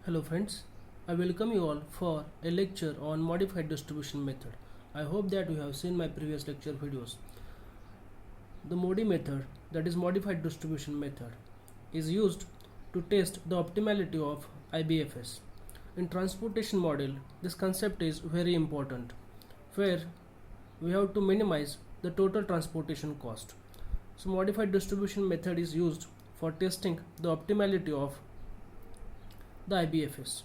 Hello friends, I welcome you all for a lecture on modified distribution method. I hope that you have seen my previous lecture videos. The MODI method, that is modified distribution method, is used to test the optimality of IBFS. In transportation model, this concept is very important, where we have to minimize the total transportation cost. So modified distribution method is used for testing the optimality of the IBFS.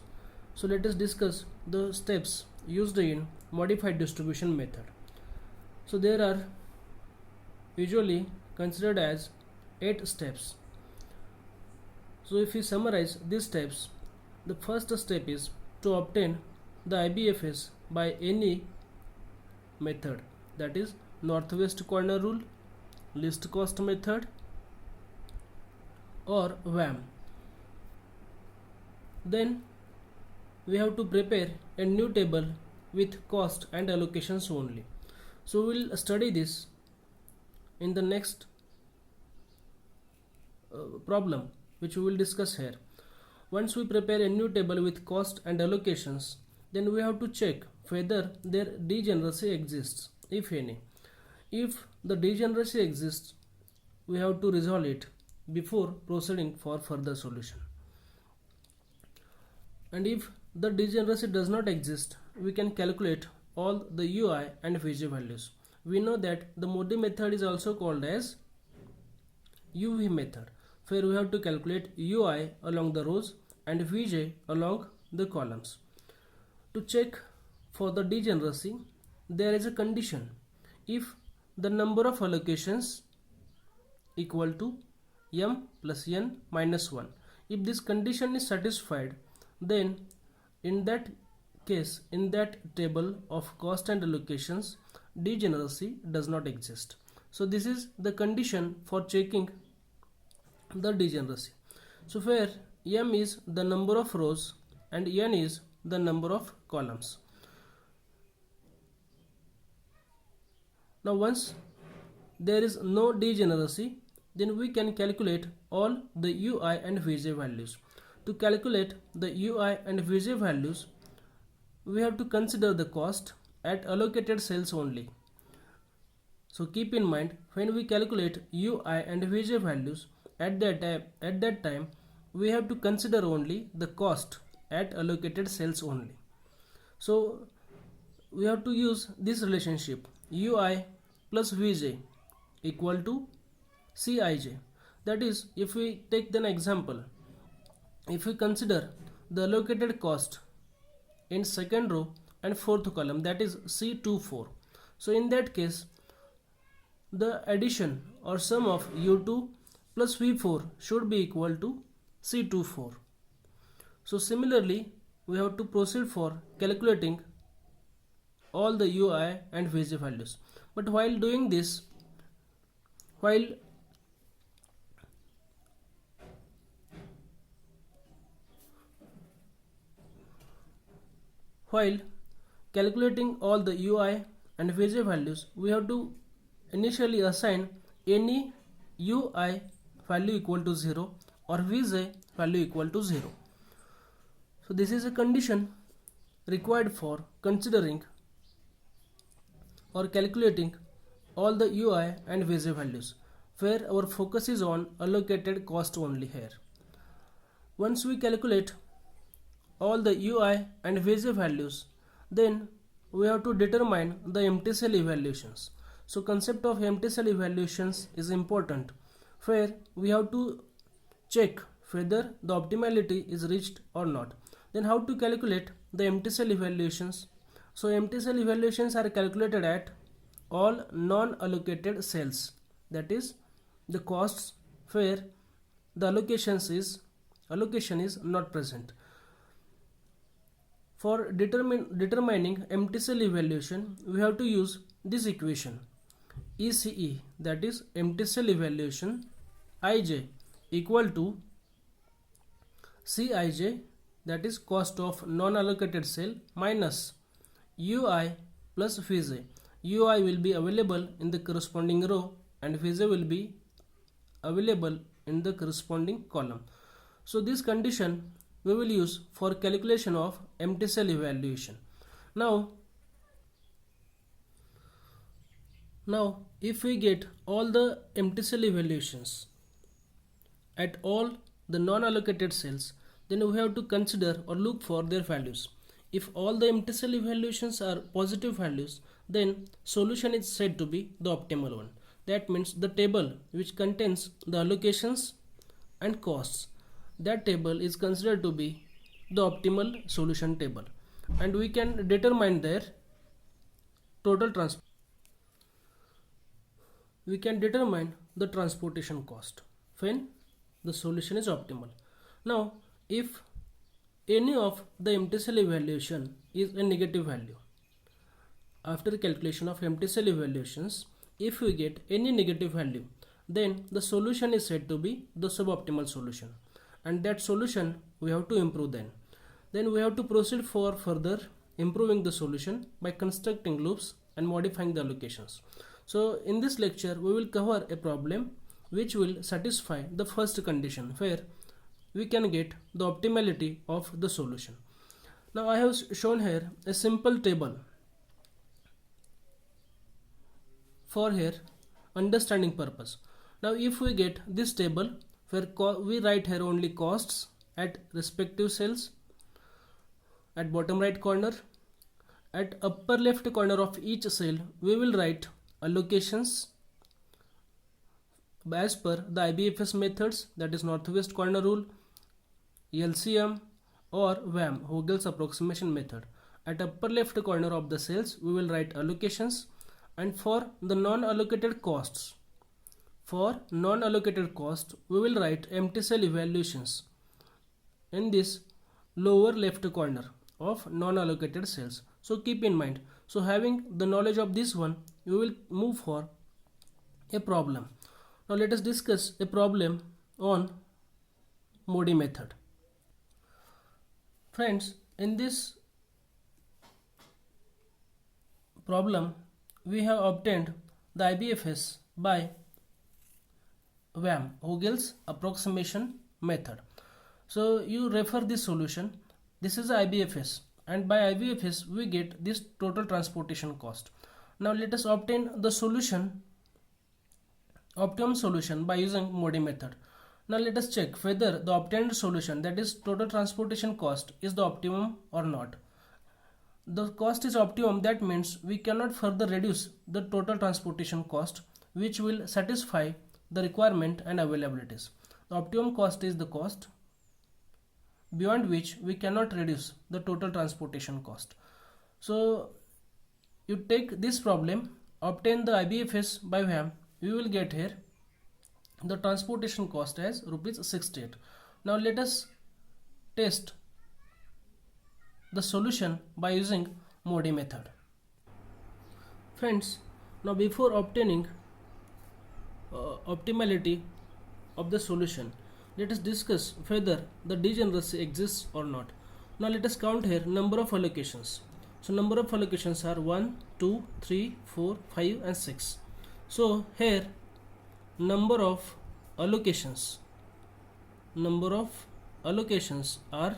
So let us discuss the steps used in modified distribution method. So there are usually considered as 8 steps. So if we summarize these steps, the first step is to obtain the IBFS by any method, that is northwest corner rule, least cost method, or WAM. Then we have to prepare a new table with cost and allocations only. So we will study this in the next problem which we will discuss here. Once we prepare a new table with cost and allocations, then we have to check whether their degeneracy exists, if any. If the degeneracy exists, we have to resolve it before proceeding for further solution. And if the degeneracy does not exist, we can calculate all the UI and VJ values. We know that the MODI method is also called as UV method, where we have to calculate UI along the rows and VJ along the columns. To check for the degeneracy, there is a condition. If the number of allocations equal to m plus n minus 1, if this condition is satisfied, then in that case, in that table of cost and allocations, degeneracy does not exist. So this is the condition for checking the degeneracy. So where m is the number of rows and n is the number of columns. Now once there is no degeneracy, then we can calculate all the UI and VJ values. To calculate the UI and VJ values, we have to consider the cost at allocated cells only. So keep in mind, when we calculate UI and VJ values, at that time we have to consider only the cost at allocated cells only. So we have to use this relationship UI plus VJ equal to Cij. That is, if we take an example, if we consider the allocated cost in second row and fourth column, that is C24. So in that case, the addition or sum of U2 plus V4 should be equal to C24. So similarly, we have to proceed for calculating all the UI and VJ values. But while doing this, while calculating all the UI and VJ values, we have to initially assign any UI value equal to 0 or VJ value equal to 0. So this is a condition required for considering or calculating all the UI and VJ values, where our focus is on allocated cost only here. Once we calculate all the UI and VJ values, then we have to determine the empty cell evaluations. So concept of empty cell evaluations is important, where we have to check whether the optimality is reached or not. Then how to calculate the empty cell evaluations? So empty cell evaluations are calculated at all non-allocated cells, that is the costs where the allocation is not present. For determining empty cell evaluation, we have to use this equation ECE, that is empty cell evaluation Ij equal to Cij, that is cost of non-allocated cell, minus UI plus Vj. UI will be available in the corresponding row and Vj will be available in the corresponding column. So this condition we will use for calculation of empty cell evaluation. Now if we get all the empty cell evaluations at all the non-allocated cells, then we have to consider or look for their values. If all the empty cell evaluations are positive values, then solution is said to be the optimal one. That means the table which contains the allocations and costs, that table is considered to be the optimal solution table, and we can determine their total we can determine the transportation cost when the solution is optimal. Now if any of the empty cell evaluation is a negative value, after calculation of empty cell evaluations, if we get any negative value, then the solution is said to be the suboptimal solution, and that solution we have to improve. Then we have to proceed for further improving the solution by constructing loops and modifying the allocations. So in this lecture we will cover a problem which will satisfy the first condition, where we can get the optimality of the solution. Now I have shown here a simple table for here understanding purpose. Now if we get this table where we write here only costs at respective cells at bottom right corner, at upper left corner of each cell we will write allocations as per the IBFS methods, that is northwest corner rule, LCM or WAM, Vogel's approximation method. At upper left corner of the cells we will write allocations, and for the non-allocated costs, we will write empty cell evaluations in this lower left corner of non-allocated cells. So keep in mind, so having the knowledge of this one, we will move for a problem. Now let us discuss a problem on Modi method. Friends, in this problem we have obtained the IBFS by WAM, Vogel's approximation method. So you refer this solution. This is the IBFS, and by IBFS we get this total transportation cost. Now let us obtain the solution, optimum solution, by using Modi method. Now let us check whether the obtained solution, that is total transportation cost, is the optimum or not. The cost is optimum, that means we cannot further reduce the total transportation cost, which will satisfy the requirement and availabilities. The optimum cost is the cost beyond which we cannot reduce the total transportation cost. So you take this problem, obtain the IBFS by WAM, we will get here the transportation cost as ₹68. Now let us test the solution by using Modi method. Friends, now before obtaining optimality of the solution, let us discuss whether the degeneracy exists or not. Now let us count here number of allocations. So number of allocations are 1, 2, 3, 4, 5 and 6. So here number of allocations are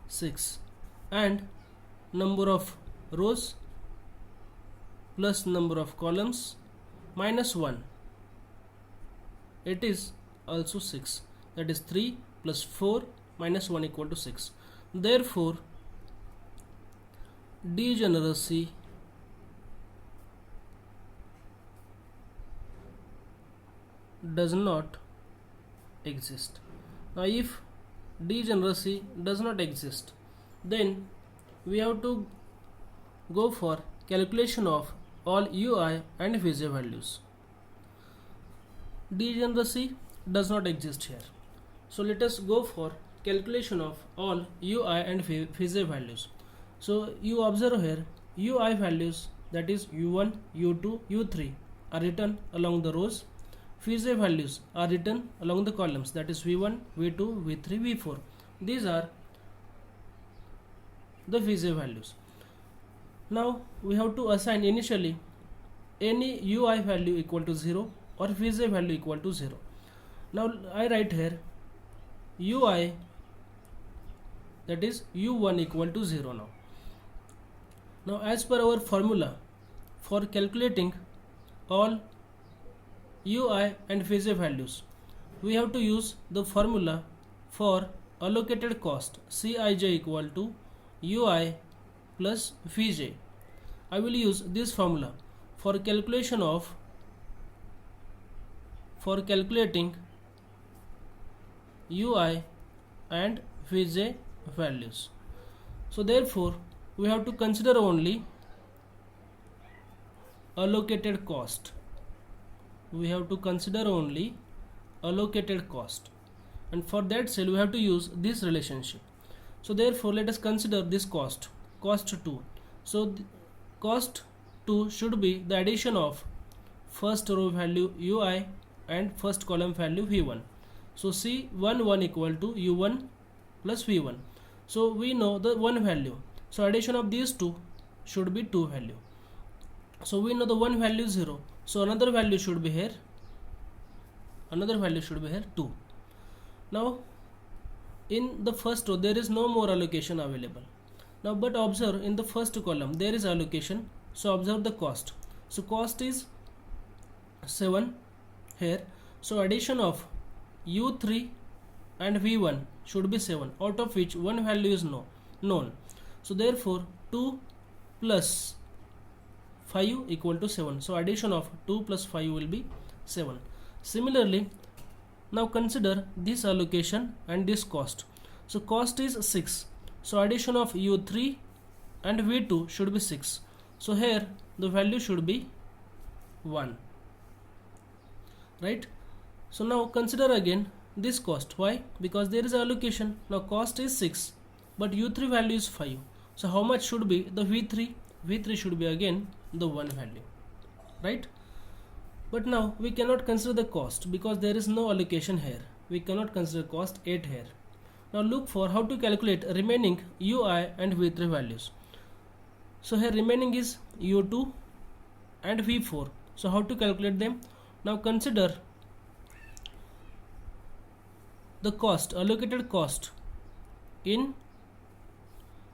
6, and number of rows plus number of columns minus 1, it is also 6, that is 3 plus 4 minus 1 equal to 6. Therefore degeneracy does not exist. Now if degeneracy does not exist, then we have to go for calculation of all UI and Vj values. Degeneracy does not exist here, so let us go for calculation of all UI and Vj values. So you observe here UI values, that is U1, U2, U3 are written along the rows. Vj values are written along the columns, that is V1, V2, V3, V4. These are the Vj values. Now we have to assign initially any UI value equal to 0 or Vj value equal to 0. Now I write here ui, that is u1 equal to 0 now. Now as per our formula for calculating all ui and vj values, we have to use the formula for allocated cost, Cij equal to ui plus vj. I will use this formula for calculation of calculating ui and vj values. So therefore we have to consider only allocated cost. We have to consider only allocated cost, and for that cell we have to use this relationship. So therefore let us consider this cost 2. So cost 2 should be the addition of first row value ui and first column value v1. So C11 equal to u1 plus v1. So we know the one value, so addition of these two should be 2 value. So we know the one value 0, so another value should be here, 2. Now in the first row there is no more allocation available. Now but observe, in the first column there is allocation, so observe the cost. So cost is 7 here, so addition of u3 and v1 should be 7, out of which one value is known. So therefore 2 plus 5 equal to 7, so addition of 2 plus 5 will be 7. Similarly, now consider this allocation and this cost. So cost is 6, so addition of u3 and v2 should be 6, so here the value should be 1, right? So now consider again this cost. Why? Because there is allocation. Now cost is 6 but u3 value is 5, so how much should be the v3? V3 should be again the 1 value, right? But now we cannot consider the cost because there is no allocation here. We cannot consider cost 8 here. Now look for how to calculate remaining ui and v3 values. So here remaining is u2 and v4. So how to calculate them? Now consider the cost, allocated cost in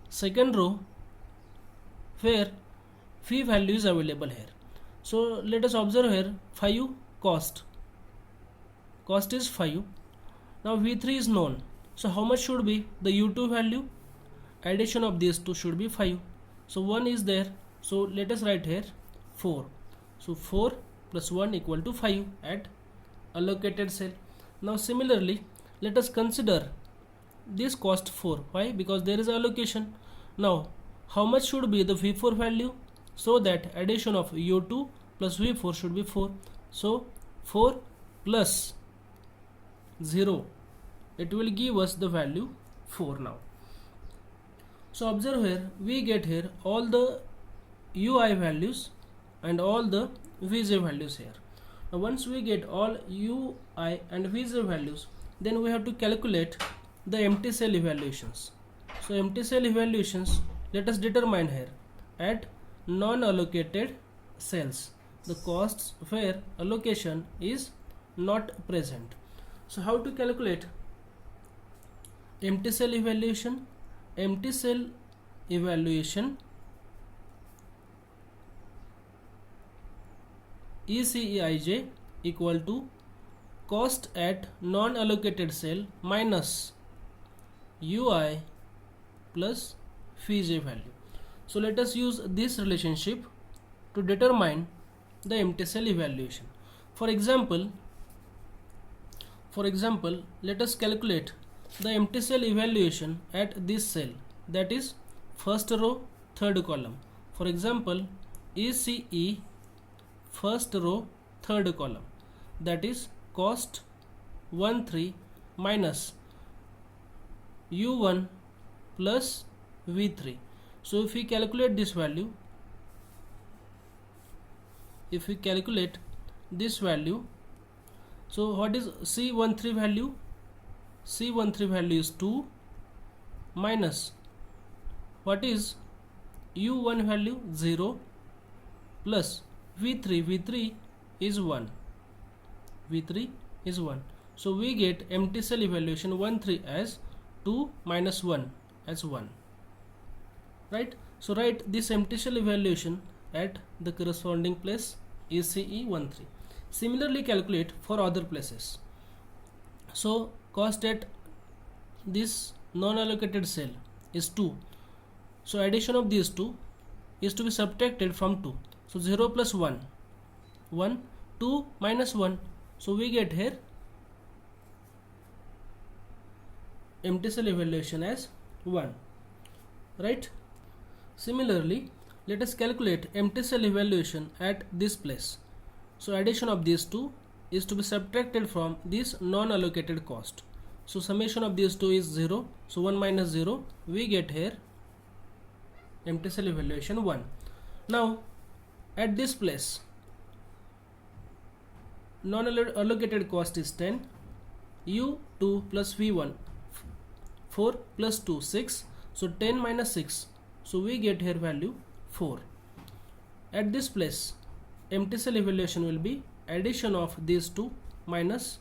second row where v value is available here. So let us observe here 5 cost is 5. Now v3 is known, so how much should be the u2 value? Addition of these two should be 5, so 1 is there, so let us write here 4. So 4 plus 1 equal to 5 at allocated cell. Now similarly let us consider this cost 4. Why? Because there is allocation. Now how much should be the v4 value? So that addition of u2 plus v4 should be 4. So 4 plus 0, it will give us the value 4 now. So observe here, we get here all the ui values and all the vj values here. Now once we get all ui and vj values, then we have to calculate the empty cell evaluations. So empty cell evaluations, let us determine here at non-allocated cells, the costs where allocation is not present. So how to calculate empty cell evaluation? Empty cell evaluation ECEIJ equal to cost at non-allocated cell minus ui plus vj value. So let us use this relationship to determine the empty cell evaluation. For example, let us calculate the empty cell evaluation at this cell, that is first row third column. For example, ECE first row third column, that is cost 13 minus u1 plus v3. So if we calculate this value, so what is C13 value? C13 value is 2 minus what is u1 value? 0 plus v3 is 1. So we get empty cell evaluation 1 3 as 2 minus 1 as 1, right? So write this empty cell evaluation at the corresponding place ECE 1 3. Similarly calculate for other places. So cost at this non-allocated cell is 2. So addition of these two is to be subtracted from 2. So 0 plus 1, 1, 2 minus 1. So we get here empty cell evaluation as 1, right? Similarly, let us calculate empty cell evaluation at this place. So addition of these two is to be subtracted from this non-allocated cost. So summation of these two is 0. So 1 minus 0, we get here empty cell evaluation 1. Now at this place, non-allocated cost is 10, U2 plus V1, 4 plus 2, 6. So 10 minus 6, so we get here value 4. At this place, empty cell evaluation will be addition of these two minus,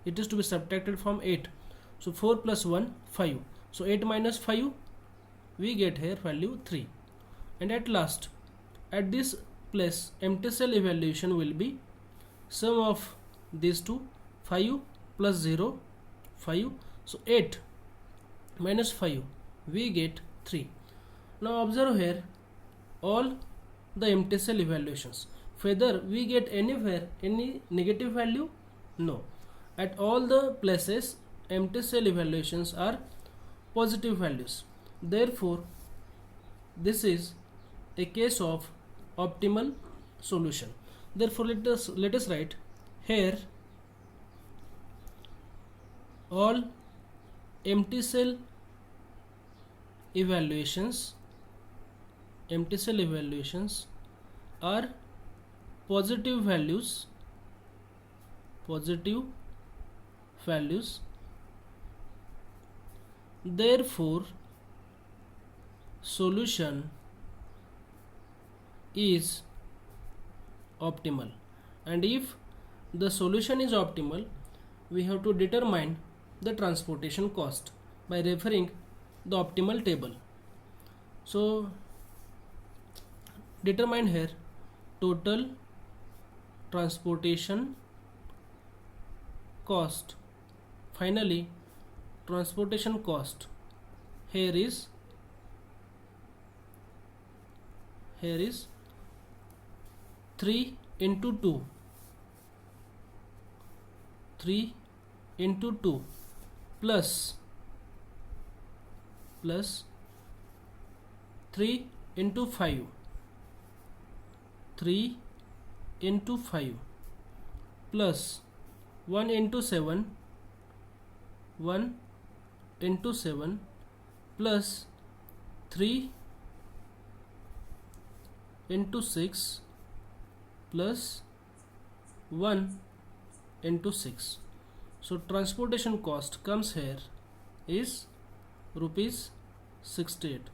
it is to be subtracted from 8. So 4 plus 1, 5. So 8 minus 5, we get here value 3. And at last, at this place, empty cell evaluation will be sum of these two, 5 plus 0, 5. So 8 minus 5, we get 3. Now observe here all the empty cell evaluations. Whether we get anywhere any negative value? No. At all the places, empty cell evaluations are positive values. Therefore, this is a case of optimal solution. Therefore, let us write here all empty cell evaluations are positive values, therefore solution is optimal. And if the solution is optimal, we have to determine the transportation cost by referring the optimal table. So determine here total transportation cost. Finally, transportation cost here is 3 into 2 plus 3 into 5 plus 1 into 7 plus 3 into 6 plus 1 into 6. So transportation cost comes here is rupees 68.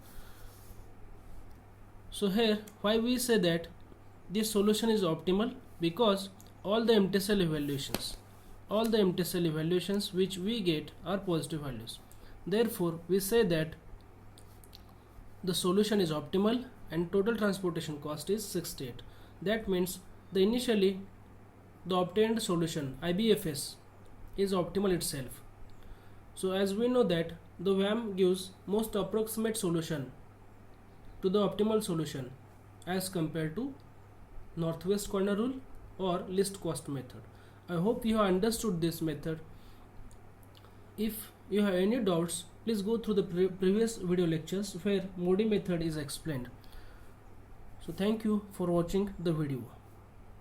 So here why we say that this solution is optimal, because all the empty cell evaluations which we get are positive values. Therefore we say that the solution is optimal and total transportation cost is 68. That means the obtained solution IBFS is optimal itself. So as we know that the WAM gives most approximate solution to the optimal solution as compared to northwest corner rule or least cost method. I hope you have understood this method. If you have any doubts, please go through the previous video lectures where Modi method is explained. So thank you for watching the video.